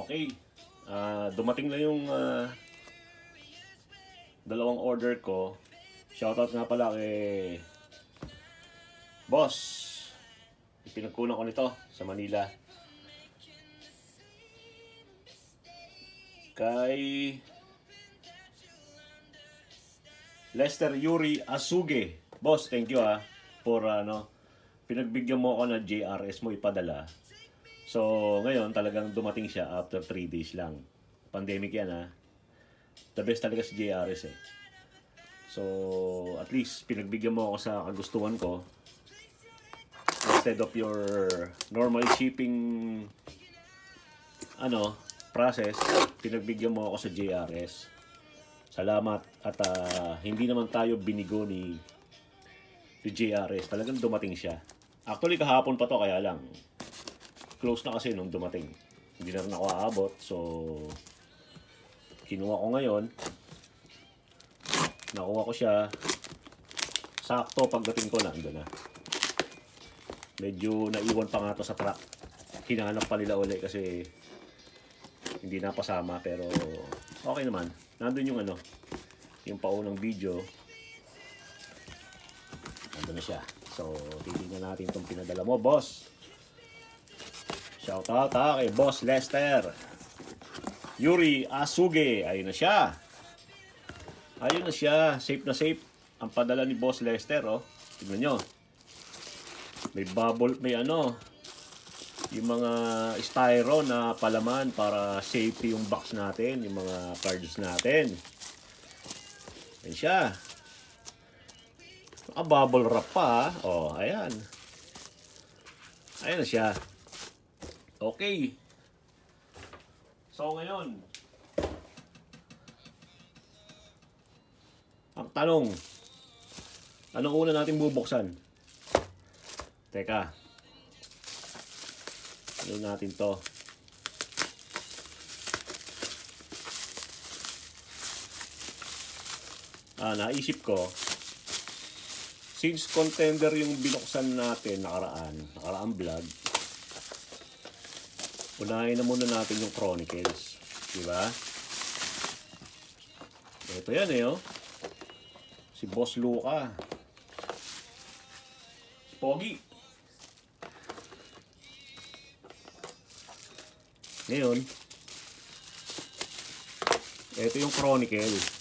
Okay. Dumating na yung dalawang order ko. Shoutout nga pala kay Boss. Pinagkunan ko nito sa Manila. Kay Lester Yuri Asuge. Boss, thank you for pinagbigyan mo ako na JRS mo ipadala. So, ngayon talagang dumating siya after 3 days lang. Pandemic yan The best talaga si JRS eh. So, at least pinagbigyan mo ako sa kagustuhan ko. Instead of your normal shipping process, pinagbigyan mo ako sa JRS. Salamat at hindi naman tayo binigo ni JRS. Talagang dumating siya. Actually kahapon pa to, kaya lang close na kasi nung dumating. Hindi na rin ako aabot. So, kinuha ko ngayon. Nakuha ko siya. Sakto pagdating ko na. Ando na. Medyo naiwan pa nga to sa truck. Hinahanap pa nila ulit kasi hindi napasama. Pero okay naman. Nandun yung yung paunang video. Nandun na siya. So, titignan natin itong pinadala mo, boss. Shoutout kay Boss Lester Yuri Asuge. Ayun na siya. Ayun na siya. Safe na safe ang padala ni Boss Lester. Tignan nyo. May bubble, may yung mga styro na palaman para safety yung box natin, yung mga cards natin. Ayun siya. Bubble wrap pa. Ayan. Ayun na siya. Okay. So ngayon, ang tanong, anong una natin bubuksan? Teka. Ano natin to? Naisip ko, since contender yung binuksan natin nakaraang vlog, unahin na muna natin yung Chronicles. Diba? Ito yan si Boss Luca. Si Pogi. Ngayon, ito yung Chronicle.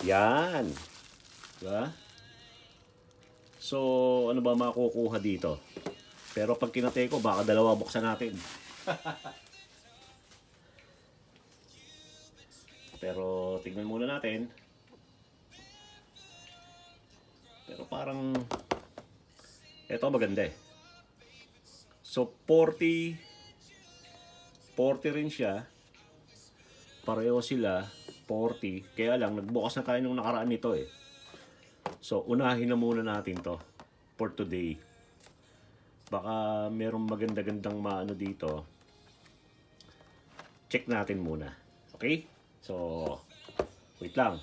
Yan. Diba? So, ano ba makukuha dito? Pero pag kinatay ko, baka dalawa buksan natin. Pero, tignan muna natin. Pero parang, ito maganda eh. So, 40 rin siya. Pareho sila. 40. Kaya lang, nagbukas na tayo nung nakaraan nito eh. So, unahin na muna natin to for today. Baka merong maganda-gandang dito. Check natin muna. Okay? So, wait lang.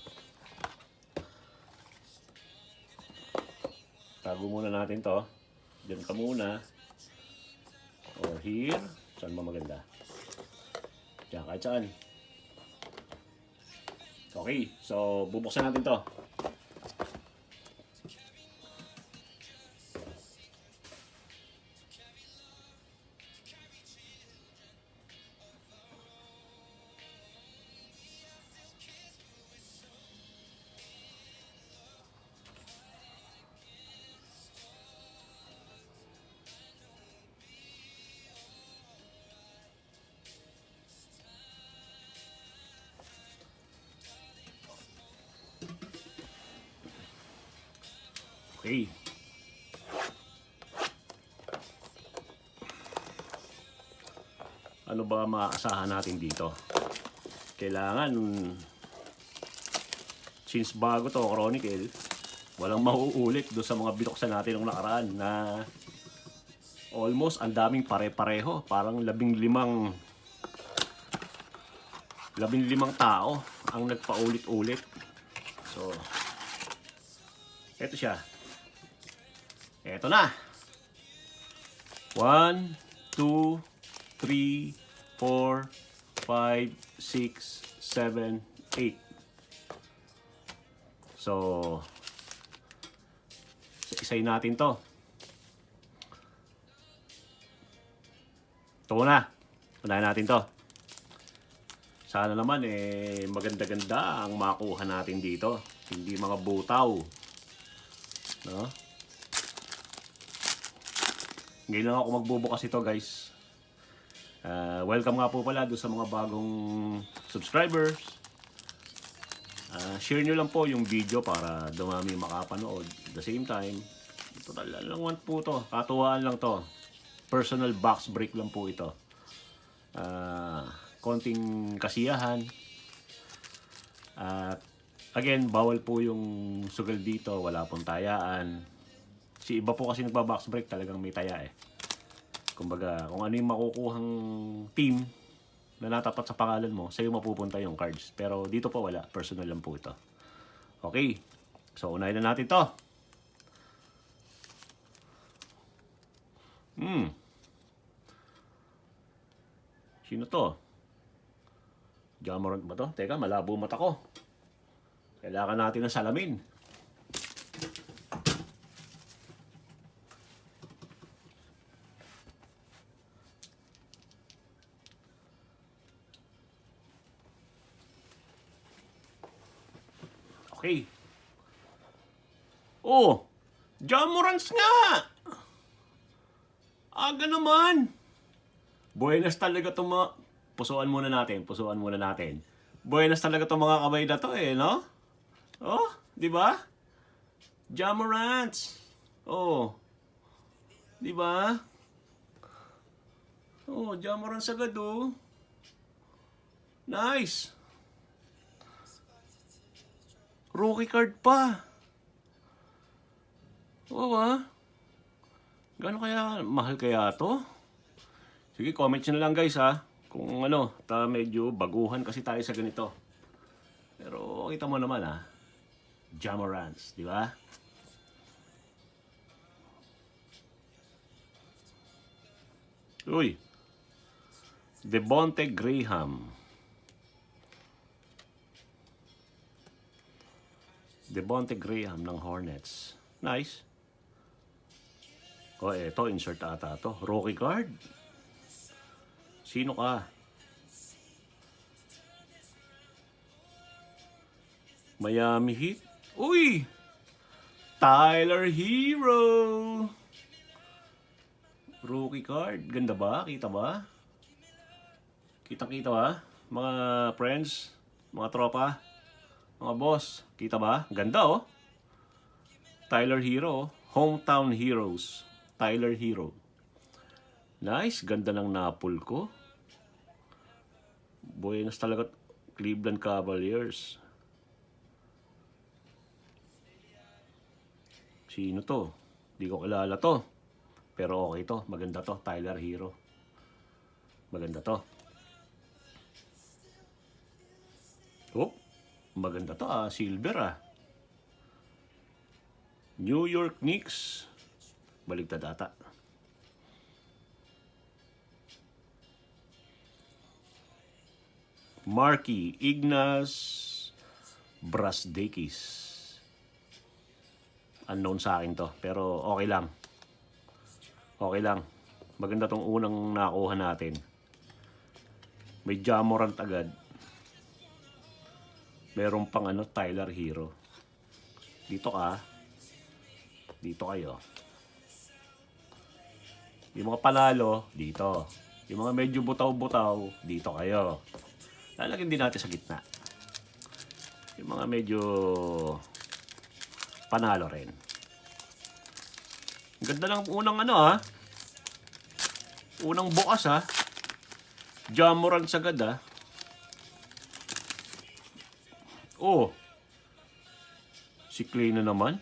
Tago muna natin to. Diyan ka muna. Or here. Saan ba maganda? Diyan, kahit saan. Okay, so bubuksan natin to. Okay. Ano ba maasahan natin dito? Kailangan, since bago to Chronicle, walang mauulit do sa mga binuksan natin nung nakaraan na almost ang daming pare-pareho. Parang 15 tao ang nagpaulit-ulit. So, Ito siya. Ito na. 1, 2, 3, 4, 5, 6, 7, 8. So, isayin natin to. Ito na. Unahin natin to. Sana naman maganda-ganda ang makuha natin dito. Hindi mga butaw. No? Ngayon lang ako magbubukas ito, guys. Welcome nga po pala doon sa mga bagong subscribers. Share nyo lang po yung video para dumami makapanood. At the same time, total lang po to. Katuwaan lang to. Personal box break lang po ito. Konting kasiyahan. At again, bawal po yung sugal dito. Wala pong tayaan. Si iba po kasi nagba-box break talagang may taya eh. Kumbaga, kung ano yung makukuhang team na natapat sa pangalan mo, sa'yo mapupunta yung cards. Pero dito po wala. Personal lang po ito. Okay. So, unahin na natin to. Sino to? Jamorant ba to? Teka, malabo mata ko. Kailangan natin ng salamin. Okay. Oh! Jamorants nga! Aga naman! Buenas talaga itong mga... Pusuan muna natin. Buenas talaga itong mga kamay na to no? Oh, di ba? Jamorants! Oh. Di ba? Oh, Jamorants agad Nice! Rookie card pa. Oo Gano'n kaya, mahal kaya to? Sige, comment nyo na lang guys kung medyo baguhan kasi tayo sa ganito. Pero kita mo naman Jamorants, di ba? Uy. Devonte Graham. Devonte Graham ng Hornets. Nice. Oh, eto, insert ata to. Rookie card. Sino ka? Miami Heat. Uy! Tyler Hero. Rookie card. Ganda ba? Kita ba? Kitang-kita ba? Mga friends, mga tropa, mga boss. Kita ba? Ganda Tyler Hero. Hometown Heroes. Tyler Hero. Nice. Ganda ng napul ko. Buenas talaga. Cleveland Cavaliers. Sino to? Di ko kilala to. Pero okay to. Maganda to. Tyler Hero. Maganda to. Oh. Maganda to silver New York Knicks. Baligtad ata. Marky Ignas Brasdekis. Unknown sa akin to, pero okay lang. Okay lang. Maganda tong unang nakuha natin. May Jamorant agad. Meron pang Tyler Hero. Dito ka. Dito kayo. Yung mga panalo, dito. Yung mga medyo butaw-butaw, dito kayo. Lalagyan din natin sa gitna. Yung mga medyo panalo rin. Ganda lang unang unang bukas Jamorant sagad Oh. Si Clay na naman.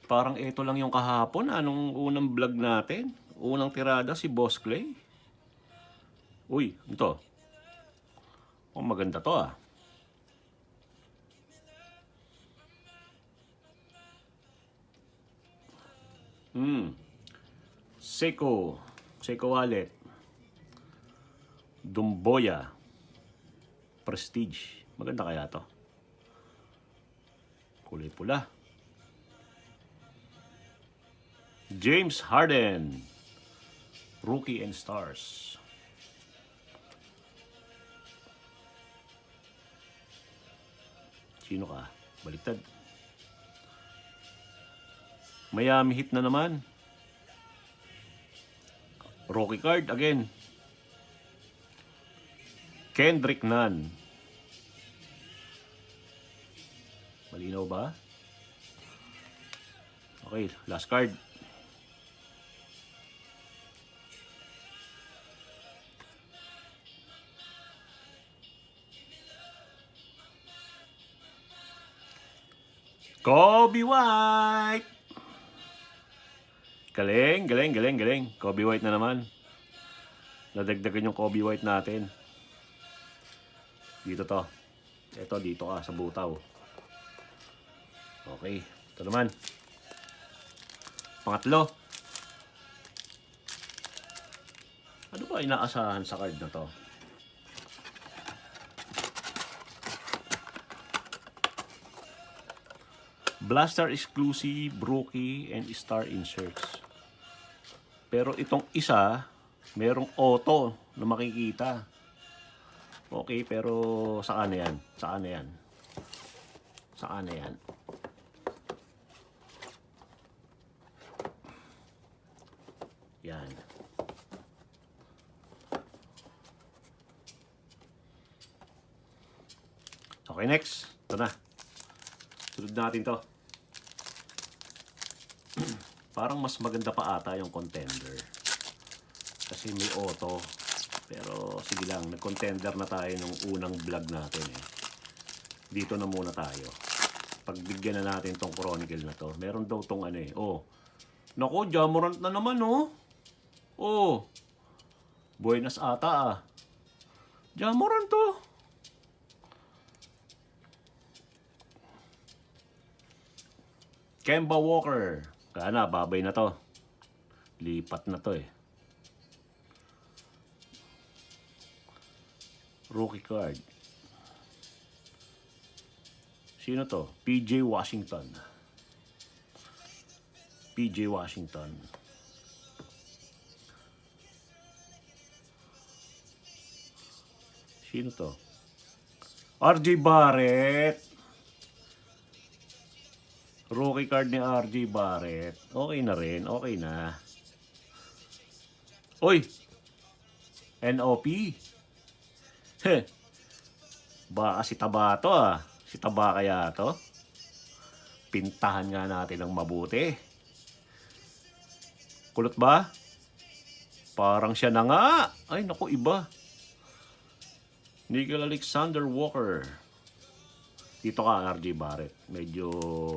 Parang ito lang yung kahapon nung unang vlog natin. Unang tirada si Boss Clay. Uy, ito. Oh, maganda to Seiko Wallet. Dumboya. Prestige. Maganda kaya to. Kulay pula. James Harden. Rookie and Stars. Sino ka? Baliktad. Miami Heat na naman. Rookie card again. Kendrick Nunn. Malinaw ba? Okay, last card. COBY White. Galing. COBY White na naman. Nadagdagan yung COBY White natin. Dito to. Ito, dito ka sa butaw. Okay. Ito naman. Pangatlo. Ano ba inaasahan sa card na to? Blaster exclusive, rookie, and star inserts. Pero itong isa, merong auto na makikita. Okay, pero saan na yan? Saan na yan? Saan na yan? Yan. Okay, next. Ito na. Sunod natin to. Parang mas maganda pa ata yung contender. Kasi may auto. Pero sige lang, nag-contender na tayo nung unang vlog natin eh. Dito na muna tayo. Pagbigyan na natin tong Chronicle na to. Meron daw tong ano eh. Oh. Naku, Jamorant na naman oh. Oh. Buenas ata ah. Jamorant to. Kemba Walker. Kana, babay na to. Lipat na to eh. Rookie card. Sino to? PJ Washington. PJ Washington. Sino to? RJ Barrett. Rookie card ni RJ Barrett. Okay na rin. Okay na. Oy! NOP. Heh. Baka si Taba to ah. Si Taba kaya to? Pintahan nga natin ng mabuti. Kulot ba? Parang siya na nga. Ay naku, iba. Nickel Alexander Walker. Dito ka, RJ Barrett. Medyo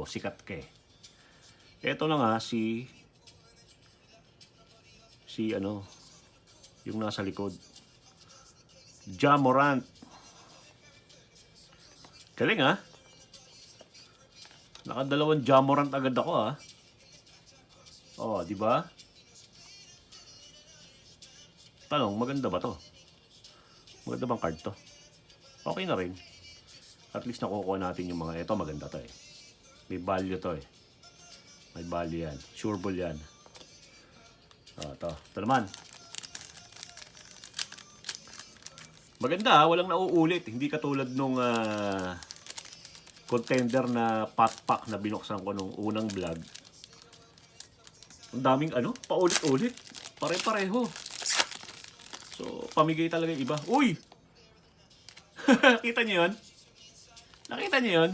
sikat ka eh. Ito na nga si ano, yung nasa likod. Jamorant. Galing ha? Nakadalawang Jamorant agad ako ha. Oh, di ba? Tanong, maganda ba to? Maganda bang card to? Okay na rin. At least nakukuha natin yung mga ito, maganda to eh. May value to eh. May value yan. Sureball yan. Ito naman. Maganda ha, walang nauulit. Hindi katulad nung contender na pack na binuksan ko nung unang vlog. Ang daming ano, paulit-ulit. Pare-pareho. So, pamigay talaga yung iba. Uy! Kita niyo yun? Nakita niyo yun?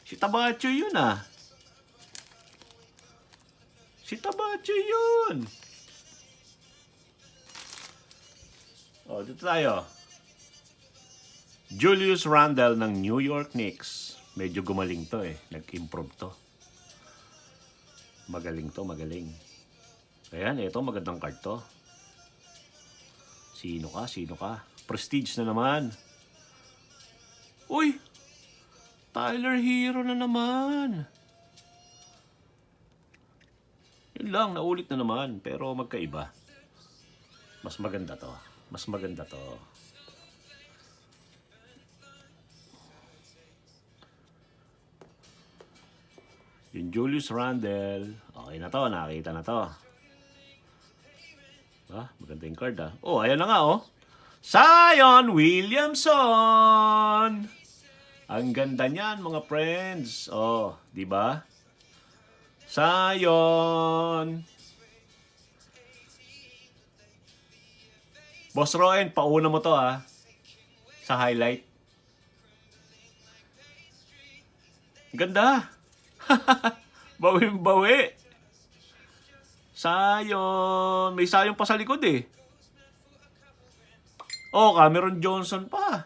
Si Tabacho yun ah. Si Tabacho yun. Oh, dito tayo. Julius Randle ng New York Knicks. Medyo gumaling to eh. Nag-improve to. Magaling to, magaling. Ayan, ito magandang card to. Sino ka? Sino ka? Prestige na naman. Uy! Tyler Hero na naman. Yun lang, naulit na naman. Pero magkaiba. Mas maganda to. Mas maganda to. Yung Julius Randle. Okay na to, nakita na to. Maganda yung card Oh, ayan na nga Zion Williamson. Ang ganda niyan mga friends. Di ba? Zion. Boss Roen, pauna mo to sa highlight. Ganda. Bawi-bawi. Zion. May Zion pa sa likod Cameron Johnson pa.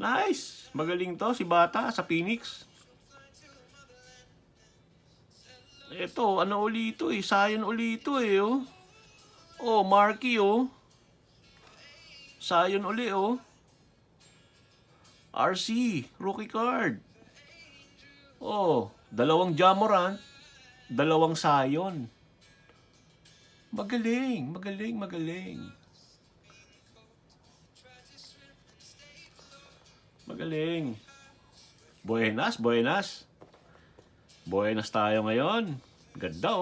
Nice. Magaling to si Bata sa Phoenix. Ito, ano uli ito Zion uli ito Marky Zion uli RC, rookie card. Dalawang Jamorant, dalawang Zion. Magaling, magaling, magaling. Magaling. Buenas, buenas. Buenas tayo ngayon. Ganda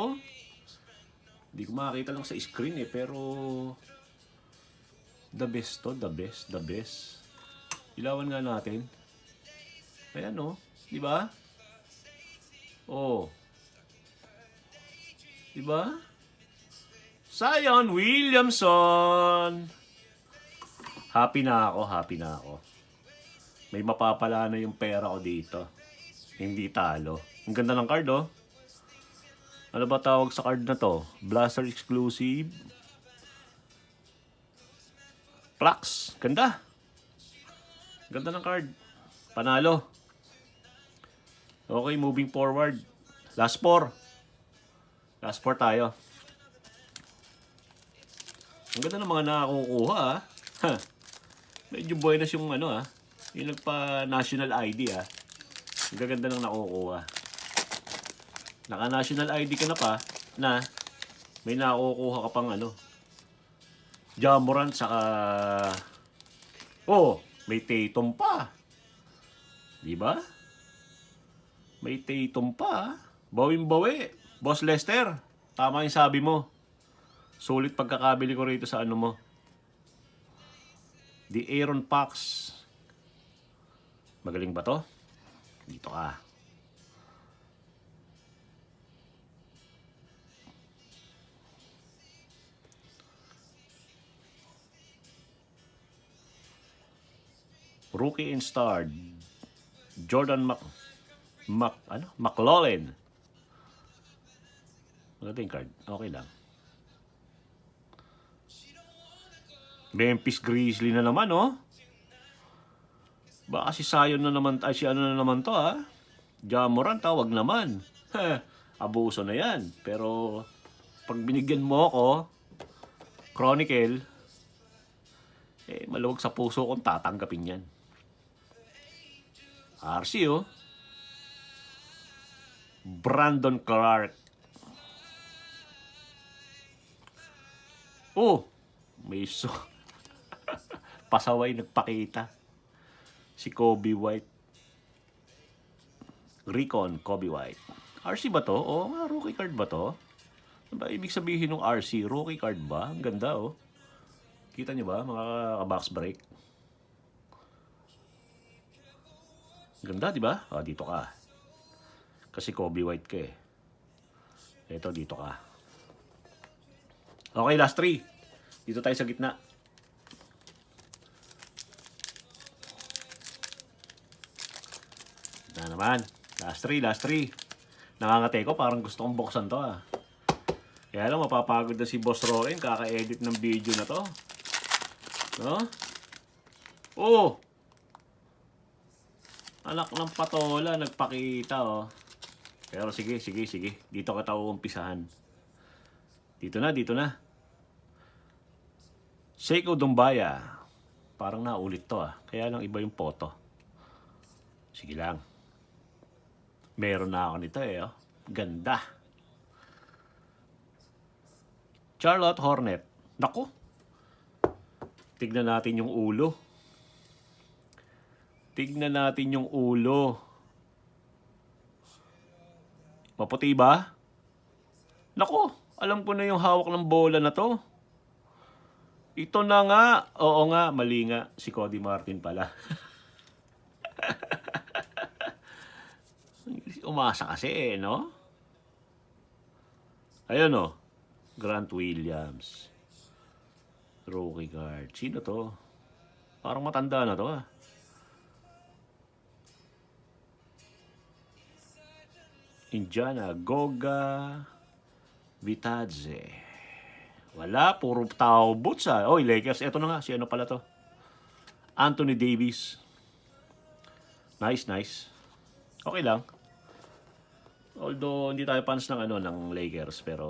Hindi ko makakita lang sa screen pero the best to, the best, the best. Ilawan nga natin. Ayan di ba? Di ba? Zion Williamson. Happy na ako, happy na ako. May mapapala na yung pera ko dito. Hindi talo. Ang ganda ng card Ano ba tawag sa card na to? Blaster exclusive. Plax. Ganda. Ganda ng card. Panalo. Okay, moving forward. Last 4. Last 4 tayo. Ang ganda ng mga nakakukuha Medyo buenas yung yung nagpa-national ID Ang gaganda ng nakukuha. Naka-national ID ka na pa na may nakukuha ka pang Jamorant saka may Tatum pa. Di ba? May Tatum pa. Bawing-bawi. Boss Lester, tama yung sabi mo. Sulit pagkakabili ko rito sa mo. The Aaron Fox. Magaling ba to? Dito ka. Rookie and star Jordan McLaughlin. Maganda yung card. Okay lang. Memphis Grizzly na naman Baka si Zion na naman, si na naman to Jamorant wag naman. Abuso na yan. Pero pag binigyan mo ako Chronicle, maluwag sa puso kong tatanggapin yan. RC Brandon Clark. May pasaway nagpakita. Si COBY White. Recon COBY White. RC ba to? Rookie card ba to? Ano ba ibig sabihin ng RC? Rookie card ba? Ang ganda Kita nyo ba mga box break? Ganda, di ba? Dito ka. Kasi COBY White ka Ito, dito ka. Okay, last 3. Dito tayo sa gitna. Na naman. Last 3, last 3. Nangangate ko, parang gusto kong buksan to Kaya lang, mapapagod na si Boss Roen. Kaka-edit ng video na to. Anak ng patola, nagpakita Pero sige. Dito ka tayo umpisahan. Dito na. Seiko Dumbaya. Parang naulit to Kaya lang iba yung photo. Sige lang. Meron na ako nito Ganda. Charlotte Hornet. Nako. Tignan natin yung ulo. Tignan natin yung ulo. Maputi ba? Nako, alam ko na yung hawak ng bola na to. Ito na nga. Oo nga, mali nga. Si Cody Martin pala. Umasa kasi no? Ayun oh. Grant Williams. Rookie card. Sino to? Parang matanda na to Indiana, Goga, Vitadze. Wala, puro tao boots Oy, Lakers, eto na nga. Si ano pala to? Anthony Davis. Nice. Okay lang. Although, hindi tayo fans ng ng Lakers, pero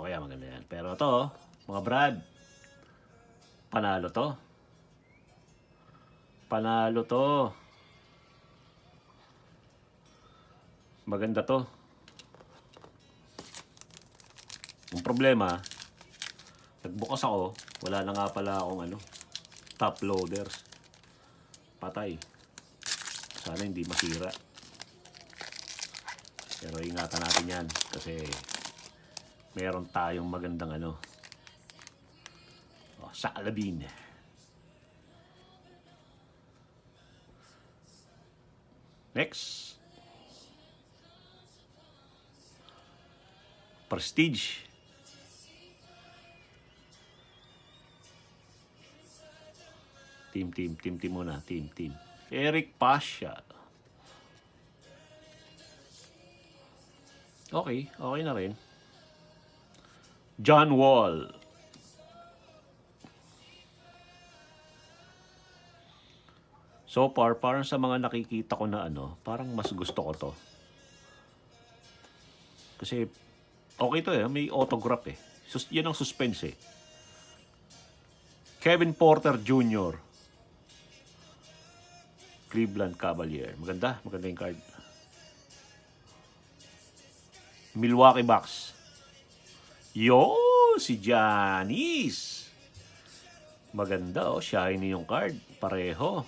okay, maganda yan. Pero to, mga Brad, panalo to. Panalo to. Maganda to. Yung problema, nagbukas ako, wala na nga pala akong top loaders. Patay. Sana hindi masira. Pero ingatan natin yan kasi meron tayong magandang Salabin. Next. Prestige. Team muna. Team. Eric Pasha. Okay na rin. John Wall. So far, parang sa mga nakikita ko na parang mas gusto ko to. Kasi okay to may autograph yan ang suspense Kevin Porter Jr. Cleveland Cavalier. Maganda yung card. Milwaukee Bucks. Si Giannis. Maganda shiny yung card. Pareho.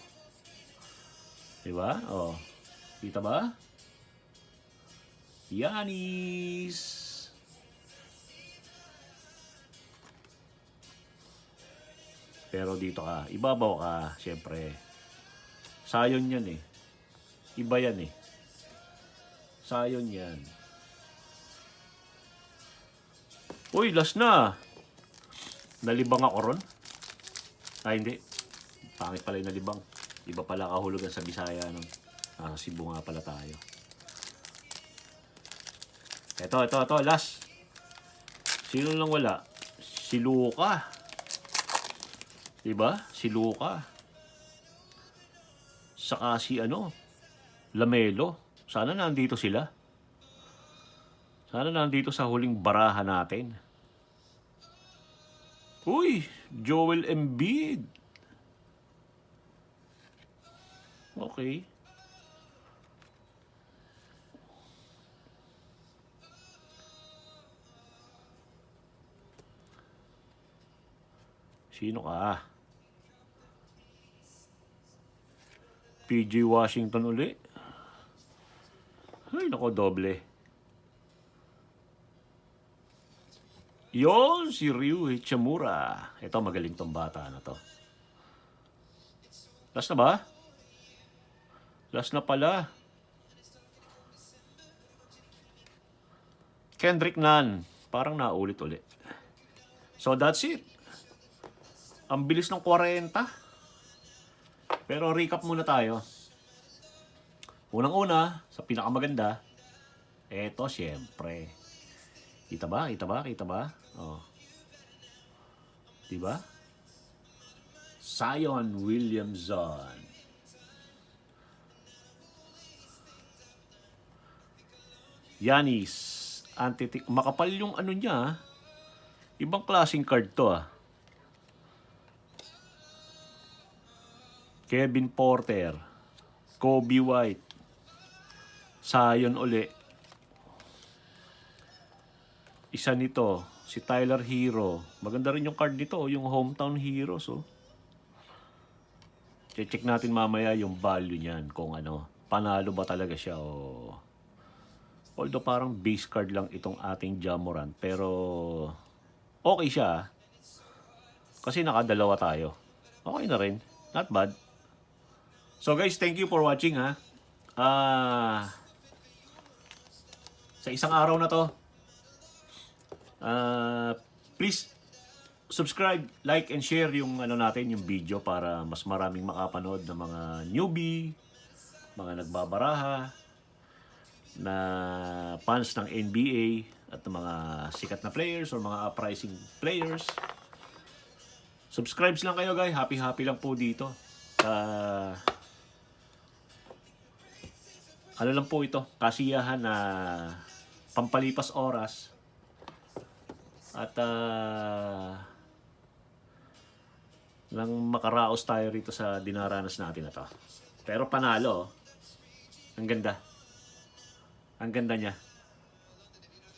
Diba? Kita ba? Giannis. Pero dito ibabaw ka, syempre. Sayon yan Iba yan Sayon yan. Uy, last na. Nalibang ako ron. Hindi. Pangit pala yung nalibang. Iba pala kahulugan sa Bisaya Cebu nga pala tayo. Ito, last. Sino lang wala? Si Luka. Diba? Si Luka. Saka si Lamelo. Sana nandito sila. Sana nandito sa huling baraha natin. Uy, Joel Embiid. Okay. Sino ka? PJ Washington uli. Ay, nako, doble. Yon, si Ryu Hachimura. Ito, magaling tong bata na to. Last na ba? Last na pala. Kendrick Nunn. Parang naulit ulit. So, that's it. Ang bilis ng 40. Pero recap muna tayo. Unang-una, sa pinakamaganda, eto syempre. Kita ba? Diba? Zion Williamson. Giannis. Makapal yung niya. Ibang klaseng card to Kevin Porter, Coby White, Zion uli. Isa nito, Si Tyler Hero. Maganda rin yung card nito, yung Hometown Heroes. Oh. Check natin mamaya yung value niyan kung ano, panalo ba talaga siya o although parang base card lang itong ating Jamorant pero okay siya kasi nakadalawa tayo. Okay na rin. Not bad. So guys, thank you for watching ha. Sa isang araw na to, please subscribe, like, and share yung ano natin, yung video para mas maraming makapanood ng mga newbie, mga nagbabaraha, na fans ng NBA at ng mga sikat na players or mga uprising players. Subscribe lang kayo guys, happy lang po dito. Ano lang po ito, kasiyahan na pampalipas oras at nang makaraos tayo rito sa dinaranas natin na to. Pero panalo, ang ganda. Ang ganda niya.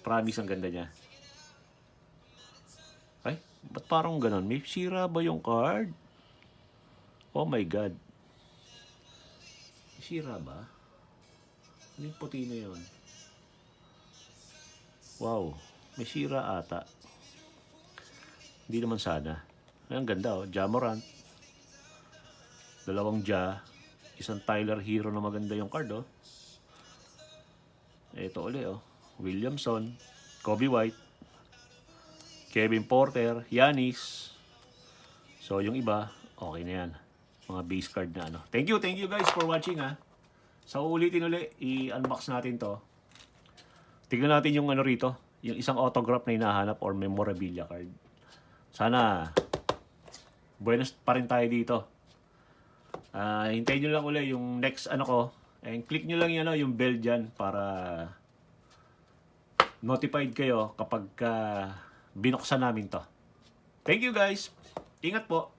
Promise, ang ganda niya. Ay, ba't parang ganon? May sira ba yung card? Oh my God. May sira ba? Ano yung puti na yun? Wow, may sira ata. Hindi naman sana. Ay, ang ganda oh, Jamorant. Dalawang Ja. Isang Tyler Hero na maganda yung card oh. Ito ulit oh. Williamson, COBY White, Kevin Porter, Giannis. So yung iba, okay na yan. Mga base card na ano. Thank you guys for watching ha. So ulitin ulit, i-unbox natin to. Tignan natin yung ano rito, yung isang autograph na hinahanap or memorabilia card. Sana buenas pa rin tayo dito. Hintayin nyo lang ulit yung next ano ko. And click nyo lang yan, yung bell dyan para notified kayo kapag binuksan namin to. Thank you guys. Ingat po.